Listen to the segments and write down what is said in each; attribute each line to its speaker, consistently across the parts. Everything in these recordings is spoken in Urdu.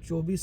Speaker 1: 24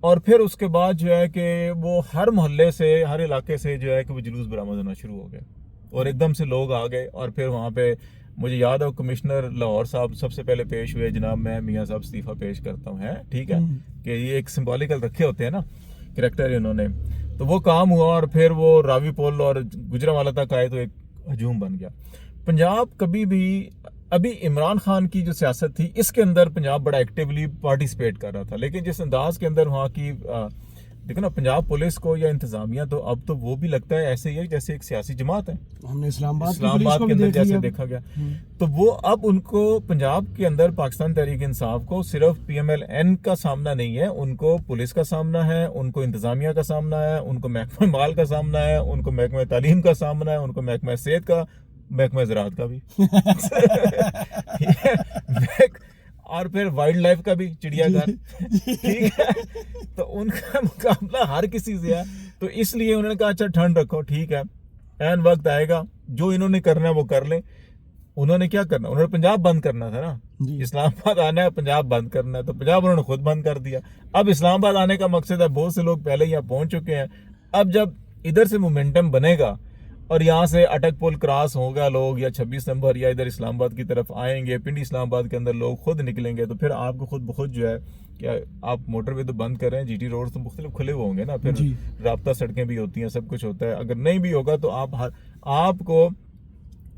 Speaker 2: اور پھر اس کے بعد جو ہے کہ وہ ہر محلے سے ہر علاقے سے جو ہے کہ وہ جلوس برآمد ہونا شروع ہو گیا اور ایک دم سے لوگ آ گئے. اور پھر وہاں پہ مجھے یاد ہے کمشنر لاہور صاحب سب سے پہلے پیش ہوئے, جناب میں میاں صاحب استعفیٰ پیش کرتا ہوں, ہے ٹھیک ہے کہ یہ ایک سمبولیکل رکھے ہوتے ہیں نا کریکٹر انہوں نے. تو وہ کام ہوا اور پھر وہ راوی پول اور گجرانوالہ تک آئے تو ایک ہجوم بن گیا. پنجاب کبھی بھی ابھی عمران خان کی جو سیاست تھی اس کے اندر پنجاب بڑا ایکٹیولی پارٹیسپیٹ کر رہا تھا, لیکن جس انداز کے اندر وہاں کی دیکھو نا پنجاب پولیس کو یا انتظامیہ تو اب تو وہ بھی لگتا ہے ایسے ہی ہے جیسے ایک سیاسی جماعت ہے.
Speaker 1: ہم نے اسلام
Speaker 2: آباد کے اندر جیسے دیکھا گیا تو وہ اب ان کو پنجاب کے اندر پاکستان تحریک انصاف کو صرف پی ایم ایل این کا سامنا نہیں ہے, ان کو پولیس کا سامنا ہے, ان کو انتظامیہ کا سامنا ہے, ان کو محکمہ مال کا سامنا ہے, ان کو محکمہ تعلیم کا سامنا ہے, ان کو محکمہ صحت کا, محکمہ زراعت کا بھی اور پھر وائلڈ لائف کا بھی, چڑیا گھر, ٹھیک ہے. تو ان کا مقابلہ ہر کسی سے ہے. تو اس لیے انہوں نے کہا اچھا ٹھنڈ رکھو, ٹھیک ہے این وقت آئے گا جو انہوں نے کرنا ہے وہ کر لیں. انہوں نے کیا کرنا, انہوں نے پنجاب بند کرنا تھا نا, اسلام آباد آنا ہے پنجاب بند کرنا ہے, تو پنجاب انہوں نے خود بند کر دیا. اب اسلام آباد آنے کا مقصد ہے, بہت سے لوگ پہلے یہاں پہنچ چکے ہیں. اب جب ادھر سے مومنٹم بنے گا اور یہاں سے اٹک پول کراس ہوگا لوگ یا 26 نمبر یا ادھر اسلام آباد کی طرف آئیں گے, پنڈی اسلام آباد کے اندر لوگ خود نکلیں گے, تو پھر آپ کو خود بخود جو ہے کہ آپ موٹر وے تو بند کر رہے ہیں, جی ٹی روڈ تو مختلف کھلے ہوئے ہوں گے نا, پھر رابطہ سڑکیں بھی ہوتی ہیں, سب کچھ ہوتا ہے. اگر نہیں بھی ہوگا تو آپ کو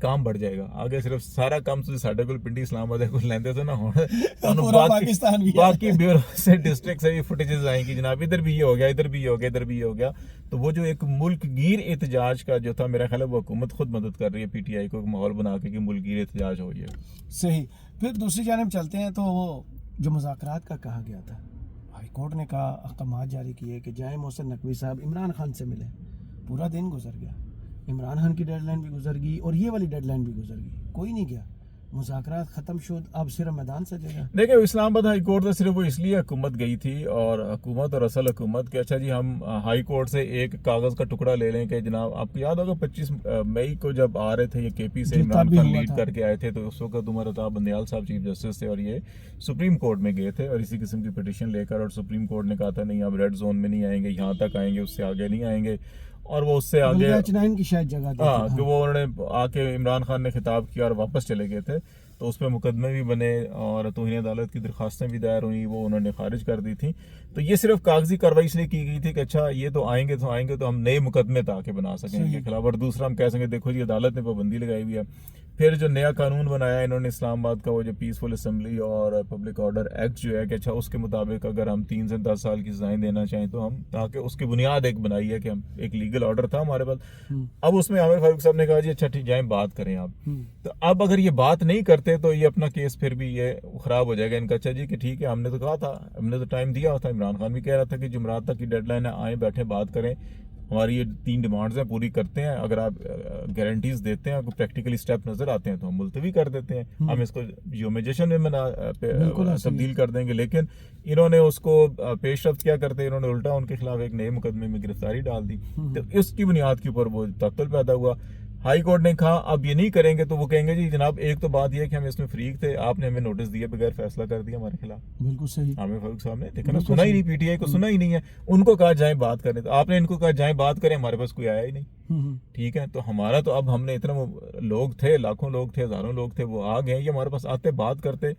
Speaker 2: کام بڑھ جائے گا آگے. صرف سارا کام ساڈے کو پنڈی اسلام آباد کو لیندے تو نہ باقی بیورو سے ڈسٹرکٹ سے بھی فوٹیجز آئیں گی, جناب ادھر بھی یہ ہو گیا, ادھر بھی یہ ہو گیا, ادھر بھی یہ ہو گیا. تو وہ جو ایک ملک گیر احتجاج کا جو تھا, میرا خیال ہے وہ حکومت خود مدد کر رہی ہے پی ٹی آئی کو ایک ماحول بنا کے کہ ملک گیر احتجاج ہو. یہ
Speaker 1: صحیح. پھر دوسری جانب چلتے ہیں تو وہ جو مذاکرات کا کہا گیا تھا, ہائی کورٹ نے کہا احکامات جاری کیے کہ جائے محسن نقوی صاحب عمران خان سے ملے. پورا دن گزر گیا, عمران خان کی ڈیڈ لائن بھی گزر گئی اور یہ والی ڈیڈ لائن بھی گزر گئی, کوئی نہیں گیا. مذاکرات ختم شد, اب صرف میدان سجے گا.
Speaker 2: دیکھیں اسلام آباد ہائی کورٹ سے صرف وہ اس لیے حکومت گئی تھی, اور حکومت اور اصل حکومت کہ اچھا جی ہم ہائی کورٹ سے ایک کاغذ کا ٹکڑا لے لیں کہ جناب آپ کو یاد ہوگا 25 مئی کو جب آ رہے تھے یہ کے پی سے عمران خان لیڈ کر کے آئے تھے, تو اس وقت عمر عطا بندیال صاحب چیف جسٹس تھے اور یہ سپریم کورٹ میں گئے تھے اور اسی قسم کی پٹیشن لے کر, اور سپریم کورٹ نے کہا تھا نہیں آپ ریڈ زون میں نہیں آئیں گے, یہاں تک آئیں گے, اس سے آگے نہیں آئیں گے. اور وہ اس سے آگے
Speaker 1: کی شاید جگہ
Speaker 2: کہ وہ انہوں نے آ کے عمران خان نے خطاب کیا اور واپس چلے گئے تھے, تو اس پہ مقدمے بھی بنے اور توہین عدالت کی درخواستیں بھی دائر ہوئیں, وہ انہوں نے خارج کر دی تھیں. تو یہ صرف کاغذی کارروائی اس لیے کی گئی تھی کہ اچھا یہ تو آئیں گے تو ہم نئے مقدمے تاکہ بنا سکیں ان کے خلاف, اور دوسرا ہم کہہ سکیں دیکھو جی عدالت نے پابندی لگائی ہوئی ہے. پھر جو نیا قانون بنایا انہوں نے اسلام آباد کا, وہ جو پیسفل اسمبلی اور پبلک آرڈر ایکٹ جو ہے کہ اچھا اس کے مطابق اگر ہم 3 سے 10 سال کی سزائیں دینا چاہیں تو ہم, تاکہ اس کی بنیاد ایک بنائی ہے کہ ہم ایک لیگل آرڈر تھا ہمارے پاس. اب اس میں عامر فاروق صاحب نے کہا جی اچھا ٹھیک جائیں بات کریں آپ, تو اب اگر یہ بات نہیں کرتے تو یہ اپنا کیس پھر بھی یہ خراب ہو جائے گا ان کا. اچھا جی کہ ٹھیک ہے ہم نے تو کہا تھا, ہم نے تو ٹائم دیا تھا, عمران خان بھی کہہ رہا تھا کہ جمعرات تک کی ڈیڈ لائن ہے, آئیں بیٹھیں بات کریں, ہماری یہ 3 ڈیمانڈز ہیں پوری کرتے ہیں, اگر آپ گارنٹیز دیتے ہیں, کوئی پریکٹیکلی اسٹیپ نظر آتے ہیں تو ہم ملتوی کر دیتے ہیں, ہم اس کو یومیجیشن میں تبدیل کر دیں گے. لیکن انہوں نے اس کو پیش رفت کیا کرتے, انہوں نے الٹا ان کے خلاف ایک نئے مقدمے میں گرفتاری ڈال دی. تو اس کی بنیاد کے اوپر وہ تعطل پیدا ہوا. ہائی کورٹ نے کہا اب یہ نہیں کریں گے تو وہ کہیں گے جی جناب ایک تو بات یہ ہے کہ ہم اس میں فریق تھے, آپ نے ہمیں نوٹس دیا بغیر فیصلہ کر دیا ہمارے خلاف. بالکل صحیح. عامر فاروق صاحب نے دیکھا نا, سنا ہی نہیں, پی ٹی آئی کو سنا ہی نہیں ہے, ان کو کہا جائیں بات کریں, تو آپ نے ان کو کہا جائیں بات کریں, ہمارے پاس کوئی آیا ہی نہیں. ٹھیک ہے, تو ہمارا تو اب ہم نے اتنا لوگ تھے, لاکھوں لوگ تھے, ہزاروں لوگ تھے, وہ آ گئے, یہ ہمارے پاس آتے بات کرتے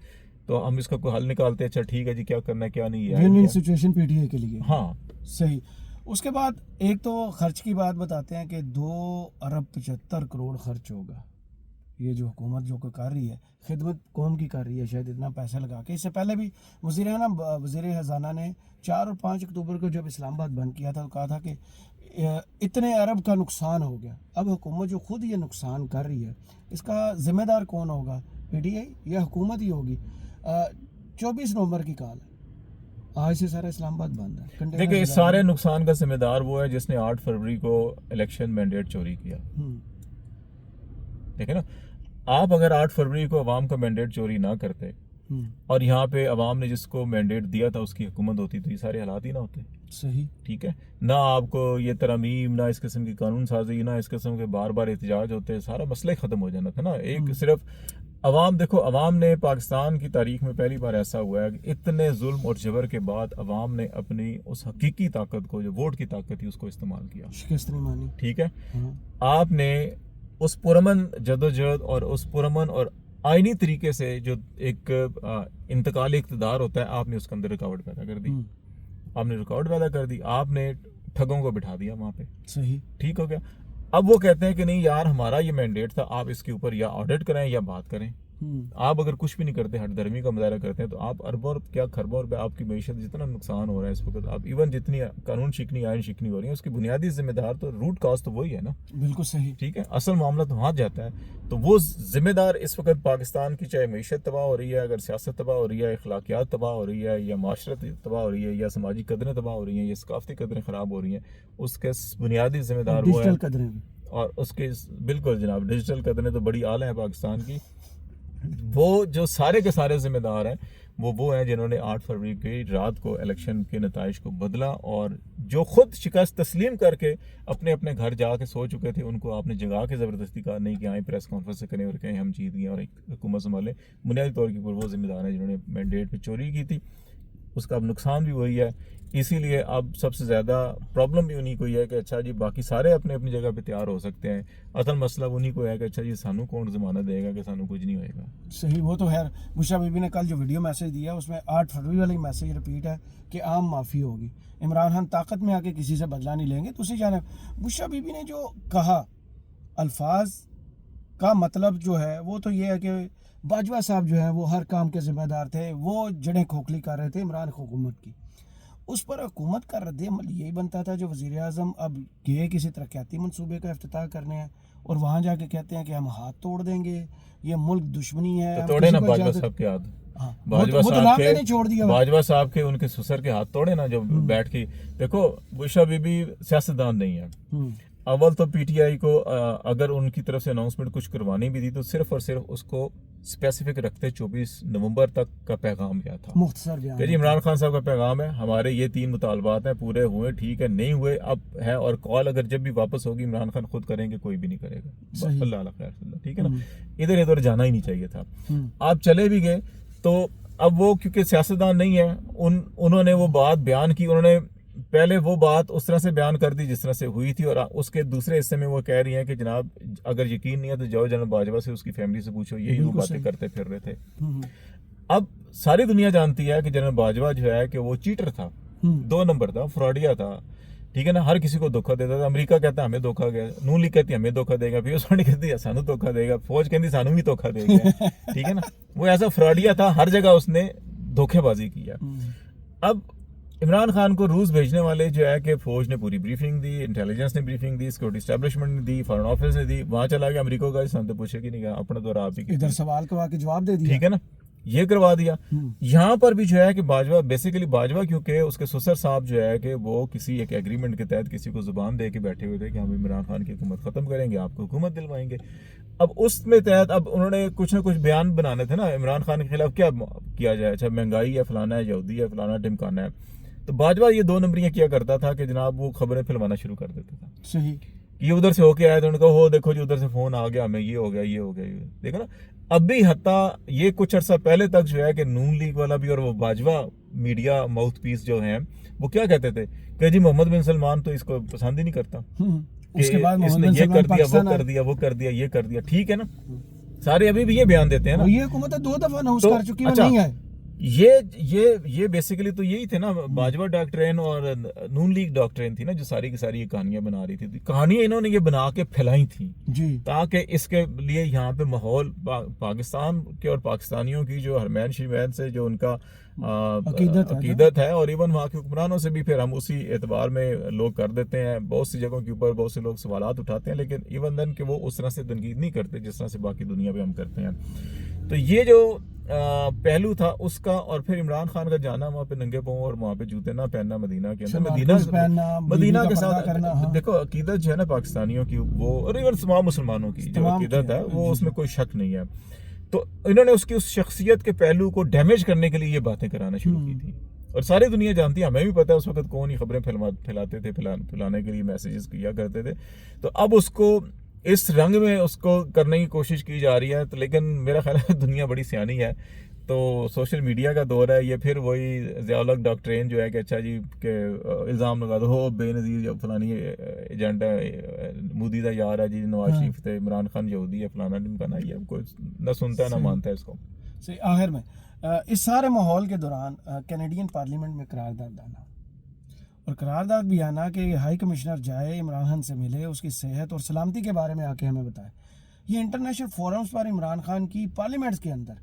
Speaker 2: تو ہم اس کا کوئی حل نکالتے. اچھا ٹھیک ہے جی کیا کرنا ہے کیا نہیں ہے,
Speaker 1: one situation P T I کے لیے.
Speaker 2: ہاں
Speaker 1: صحیح. اس کے بعد ایک تو خرچ کی بات بتاتے ہیں کہ 2 ارب 75 کروڑ خرچ ہوگا. یہ جو حکومت جو کر رہی ہے خدمت قوم کی کر رہی ہے شاید اتنا پیسہ لگا کے. اس سے پہلے بھی وزیر خزانہ نے 4 اور 5 اکتوبر کو جب اسلام آباد بند کیا تھا تو کہا تھا کہ اتنے ارب کا نقصان ہو گیا. اب حکومت جو خود یہ نقصان کر رہی ہے اس کا ذمہ دار کون ہوگا, پی ٹی آئی یا حکومت ہی ہوگی. 24 نومبر کی کال ہے, آج سے سارا اسلام آباد بند ہے.
Speaker 2: دیکھیں اس سارے نقصان کا ذمہ دار وہ ہے جس نے 8 فروری کو الیکشن مینڈیٹ چوری کیا. دیکھیں نا, آپ اگر 8 فروری کو عوام کا مینڈیٹ چوری نہ کرتے اور یہاں پہ عوام نے جس کو مینڈیٹ دیا تھا اس کی حکومت ہوتی تو یہ سارے حالات ہی نہ ہوتے.
Speaker 1: صحیح.
Speaker 2: ٹھیک ہے, نہ آپ کو یہ ترامیم, نہ اس قسم کی قانون سازی, نہ اس قسم کے بار بار احتجاج ہوتے, سارا مسئلہ ہی ختم ہو جانا تھا نا. ایک صرف عوام دیکھو، عوام نے پاکستان کی تاریخ میں پہلی بار ایسا ہوا ہے کہ اتنے ظلم اور جبر کے بعد عوام نے اپنی اس حقیقی طاقت کو، جو ووٹ کی طاقت تھی، اس کو استعمال کیا.
Speaker 1: شکست نہیں مانی.
Speaker 2: ٹھیک ہے. آپ نے اس پرامن جدوجہد اور اس پرامن اور آئینی طریقے سے جو ایک انتقالی اقتدار ہوتا ہے، آپ نے اس کے اندر رکاوٹ پیدا کر دی. آپ نے رکاوٹ پیدا کر دی، آپ نے ٹھگوں کو بٹھا دیا وہاں پہ.
Speaker 1: صحیح.
Speaker 2: ٹھیک ہو گیا. اب وہ کہتے ہیں کہ نہیں یار، ہمارا یہ مینڈیٹ تھا، آپ اس کے اوپر یا آڈٹ کریں یا بات کریں. آپ اگر کچھ بھی نہیں کرتے، ہٹ درمی کا مظاہرہ کرتے ہیں، تو آپ اربوں کیا خربوں روپے آپ کی معیشت جتنا نقصان ہو رہا ہے اس وقت، آپ ایون جتنی قانون شکنی آئین شکنی ہو رہی ہے، اس کی بنیادی ذمہ دار تو روٹ کاز تو وہی ہے نا. بالکل صحیح. ٹھیک ہے. اصل معاملہ تو وہاں جاتا ہے. تو وہ ذمہ دار اس وقت پاکستان کی، چاہے معیشت تباہ ہو رہی ہے، اگر سیاست تباہ ہو رہی ہے، اخلاقیات تباہ ہو رہی ہے، یا معاشرت تباہ ہو رہی ہے، یا سماجی قدریں تباہ ہو رہی ہیں، یا ثقافتی قدریں خراب ہو رہی ہیں، اس کے بنیادی ذمہ دار وہ ہے.
Speaker 1: ڈیجیٹل قدریں بھی.
Speaker 2: اور اس کے بالکل جناب، ڈیجیٹل قدریں تو بڑی اعلیٰ ہیں پاکستان کی. وہ جو سارے کے سارے ذمہ دار ہیں، وہ ہیں جنہوں نے 8 فروری کی رات کو الیکشن کے نتائج کو بدلا، اور جو خود شکست تسلیم کر کے اپنے اپنے گھر جا کے سو چکے تھے، ان کو آپ نے جگا کے زبردستی کہا نہیں کہ آئیں پریس کانفرنس کریں اور کہیں ہم جیت گئے اور ایک حکومت سنبھالیں. بنیادی طور کے اوپر وہ ذمہ دار ہیں جنہوں نے مینڈیٹ پہ چوری کی تھی. اس کا اب نقصان بھی وہی ہے. اسی لیے اب سب سے زیادہ پرابلم بھی انہی کو ہی ہے کہ اچھا جی باقی سارے اپنے اپنی جگہ پہ تیار ہو سکتے ہیں، اصل مسئلہ انہی کو ہے کہ اچھا جی سانو کون ضمانت دے گا کہ سانو کچھ نہیں ہوئے گا. صحیح.
Speaker 1: وہ تو ہے. بشرا بی بی نے کل جو ویڈیو میسج دیا اس میں 8 فروری والی میسج رپیٹ ہے کہ عام معافی ہوگی. عمران خان طاقت میں آ کے کسی سے بدلہ نہیں لیں گے. تو اسی جانے بشرا بی بی نے جو کہا، الفاظ کا مطلب جو ہے وہ تو یہ ہے کہ باجوہ صاحب جو ہیں وہ ہر کام کے ذمہ دار تھے، وہ جڑیں کھوکھلی کر رہے تھے عمران حکومت کی. اس پر حکومت کا رد عمل یہی بنتا تھا جو وزیر اعظم اب گئے کسی ترقیاتی منصوبے کا افتتاح کرنے ہیں اور وہاں جا کے کہتے ہیں کہ ہم ہاتھ توڑ دیں گے، یہ ملک دشمنی ہے.
Speaker 2: توڑے نا باجوہ صاحب کے ہاتھ. باجوہ صاحب کے ان کے سسر کے ہاتھ توڑے نا، جو بیٹھ کے. دیکھو بشرا بی بی سیاستدان نہیں ہے. اول تو پی ٹی آئی کو اگر ان کی طرف سے اناؤنسمنٹ کچھ کروانی بھی تھی تو صرف اور صرف اس کو اسپیسیفک رکھتے 24 نومبر تک کا پیغام کیا تھا،
Speaker 1: مختصر بیان
Speaker 2: کہ جی عمران خان صاحب کا پیغام ہے، ہمارے یہ 3 مطالبات ہیں، پورے ہوئے ٹھیک ہے، نہیں ہوئے اب ہے، اور کال اگر جب بھی واپس ہوگی عمران خان خود کریں گے، کوئی بھی نہیں کرے گا. اللہ اللہ خیر اللہ. ٹھیک ہے نا. ادھر ادھر جانا ہی نہیں چاہیے تھا. آپ چلے بھی گئے تو اب وہ کیونکہ سیاستدان نہیں ہے، انہوں نے وہ بات بیان کی. انہوں نے پہلے وہ بات اس طرح سے بیان کر دی جس طرح سے ہوئی تھی، اور اس کے دوسرے حصے میں وہ کہہ رہی ہیں کہ جناب اگر یقین نہیں ہے تو جاؤ جنرل باجوہ سے، اس کی فیملی سے پوچھو، یہی وہ باتیں کرتے پھر رہے تھے. اب ساری دنیا جانتی ہے کہ جنرل باجوہ جو ہے کہ وہ چیٹر تھا، 2 نمبر تھا، فراڈیا تھا. ٹھیک ہے نا. ہر کسی کو دھوکہ دیتا تھا. امریکہ کہتا ہے ہمیں دھوکہ گیا، نون لیگ کہتی ہے ہمیں دھوکہ دے گا، پیوس پانڈی کہتی ہے سانو دھوکہ دے گا، فوج کہتی سانو بھی دھوکہ دے گا. ٹھیک ہے نا. وہ ایسا فراڈیا تھا، ہر جگہ اس نے دھوکے بازی کیا. اب عمران خان کو روس بھیجنے والے جو ہے کہ فوج نے پوری بریفنگ دی، انٹیلیجنس نے بریفنگ دی، سیکورٹی اسٹیبلشمنٹ نے دی، فارن آفس نے دی. وہاں چلا گیا امریکہ کا، اس نے پوچھے کہ نہیں گیا، اپنا دورہ آپ ہی
Speaker 1: ادھر سوال کروا کے جواب دے دیا.
Speaker 2: ٹھیک ہے نا. یہ کروا دیا. یہاں پر بھی جو ہے کہ باجوہ بیسیکلی باجوہ کیونکہ اس کے سسر صاحب جو ہے کہ وہ کسی ایک ایگریمنٹ کے تحت کسی کو زبان دے کے بیٹھے ہوئے تھے کہ ہم عمران خان کی حکومت ختم کریں گے، آپ کو حکومت دلوائیں گے. اب اس میں تحت اب انہوں نے کچھ نہ کچھ بیان بنانے تھے نا عمران خان کے خلاف، کیا کیا جائے. اچھا مہنگائی ہے، فلانا ہے، یہودی ہے، فلانا ڈمکانا ہے. تو باجوہ یہ 2 نمبریاں کیا کرتا تھا کہ جناب وہ خبریں پھیلوانا شروع کر دیتا تھا.
Speaker 1: صحیح.
Speaker 2: یہ ادھر سے ہو کے آئے تو انہوں نے کہا ہو دیکھو جی ادھر سے فون آ گیا ہمیں، یہ ہو گیا، یہ ہو گیا، یہ دیکھو نا. اب بھی حتیٰ یہ کچھ عرصہ پہلے تک جو ہے کہ نون لیگ والا بھی اور وہ باجوہ میڈیا ماؤتھ پیس جو ہیں وہ کیا کہتے تھے کہ جی محمد بن سلمان تو اس کو پسند ہی نہیں کرتا،
Speaker 1: اس کے بعد
Speaker 2: اس نے یہ کر دیا، وہ کر دیا، وہ کر دیا، یہ کر دیا. ٹھیک ہے نا. سارے ابھی بھی یہ بیان دیتے ہیں نا.
Speaker 1: یہ حکومت 2 دفعہ اناؤنس کر چکی ہے، نہیں ہے.
Speaker 2: یہ بیسیکلی تو یہی تھے نا باجوہ ڈاکٹرین اور نون لیگ ڈاکٹرین تھی نا، جو ساری کی ساری یہ کہانیاں بنا رہی تھی. کہانیاں انہوں نے یہ بنا کے پھیلائی تھیں
Speaker 1: جی،
Speaker 2: تاکہ اس کے لیے یہاں پہ ماحول پاکستان کے اور پاکستانیوں کی جو ہرمین شیمین سے جو ان کا عقیدت ہے، اور ایون وہاں کے حکمرانوں سے بھی پھر ہم اسی اعتبار میں لوگ کر دیتے ہیں. بہت سی جگہوں کے اوپر بہت سے لوگ سوالات اٹھاتے ہیں، لیکن ایون دن کہ وہ اس طرح سے تنقید نہیں کرتے جس طرح سے باقی دنیا پہ ہم کرتے ہیں. تو یہ جو پہلو تھا اس کا، اور پھر عمران خان کا جانا وہاں پہ ننگے پاؤں اور وہاں پہ جوتے نہ پہننا مدینہ کے اندر، مدینہ کے ساتھ. دیکھو عقیدت جو ہے نا پاکستانیوں کی، وہ اور ایون تمام مسلمانوں کی جو عقیدت ہے وہ اس میں کوئی شک نہیں ہے. تو انہوں نے اس کی اس شخصیت کے پہلو کو ڈیمیج کرنے کے لیے یہ باتیں کرانا شروع کی تھی. اور ساری دنیا جانتی ہے، ہمیں بھی پتا ہے اس وقت کون ہی خبریں پھیلاتے تھے، پھیلانے کے لیے میسیجز کیا کرتے تھے. تو اب اس کو اس رنگ میں اس کو کرنے کی کوشش کی جا رہی ہے. تو لیکن میرا خیال ہے دنیا بڑی سیانی ہے, تو سوشل میڈیا کا دور ہے, یہ پھر وہی ضیاء الحق ڈاکٹرین جو ہے کہ اچھا جی کہ الزام لگا دو ہو بے نظیر فلانی ایجنٹ ہے, مودی کا یار ہے جی, نواز شریف تھے, عمران خان یہودی ہے, فلانا ڈمکانا, یہ کوئی نہ سنتا ہے نہ مانتا ہے اس کو.
Speaker 1: آخر میں اس سارے ماحول کے دوران کینیڈین پارلیمنٹ میں قرارداد آنا, اور قرارداد بھی آنا کہ ہائی کمشنر جائے عمران خان سے ملے, اس کی صحت اور سلامتی کے بارے میں آ کے ہمیں بتائے. یہ انٹرنیشنل فورمز پر عمران خان کی پارلیمنٹس کے اندر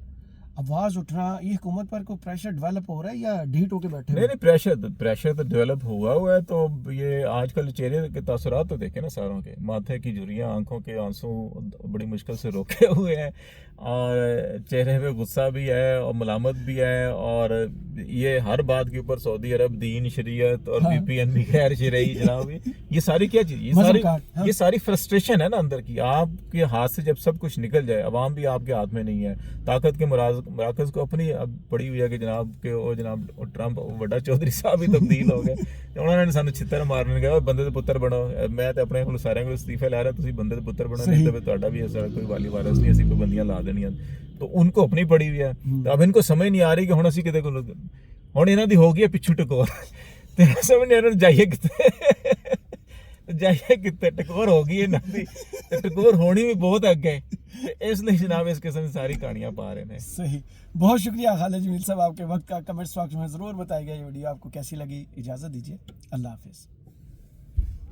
Speaker 1: آواز اٹھنا, یہ حکومت پر کوئی پریشر ڈیولپ ہو رہا ہے یا ڈھیٹ ہو کے بیٹھے ہوئے؟
Speaker 2: نہیں, پریشر تو ڈیولپ ہوا ہے. تو یہ آج کل چہرے کے تاثرات تو دیکھیں نا ساروں کے, ماتھے کی جھریاں, آنکھوں کے آنسو بڑی مشکل سے روکے ہوئے ہیں, اور چہرے پہ غصہ بھی ہے اور ملامت بھی ہے, اور یہ ہر بات کے اوپر سعودی عرب, دین, شریعت اور بی پی این بھی غیر شرعی جناب, یہ ساری کیا چیز, یہ ساری فرسٹریشن ہے نا اندر کی. آپ کے ہاتھ سے جب سب کچھ نکل جائے, عوام بھی آپ کے ہاتھ میں نہیں ہے, طاقت کے مراکز کو اپنی اب پڑی ہوئی ہے کہ جناب کہ وہ جناب ٹرمپ بڑا چودھری صاحب ہی تبدیل ہو گئے, انہوں نے سانو چھتر مارنے گیا, بندے دے پتر بنو, میں تے اپنے سارے کو استعفے لا رہا, تسی بندے دے پتر بنو, نہیں تو تہاڈا بھی ایسا کوئی والی وارث نہیں, اسی کوئی بندیاں لا دینیاں. تو ان کو اپنی پڑی ہوئی ہے. تو اب ان کو سمجھ نہیں آ رہی کہ ہن اسی کتے کو ہن انہاں دی ہو گئی ہے پچھو ٹکور, تے سمجھ نہیں آ رہا جائیے کتے ٹکور ہو گئی ہے, ٹکور ہونی بھی بہت اگے, اس لیے جناب اس قسم کی ساری کہانیاں پا رہے ہیں.
Speaker 1: صحیح, بہت شکریہ خالد جمیل صاحب آپ کے وقت کا. کمنٹس باکس میں ضرور بتائیے گا یہ ویڈیو آپ کو کیسی لگی. اجازت دیجیے, اللہ حافظ.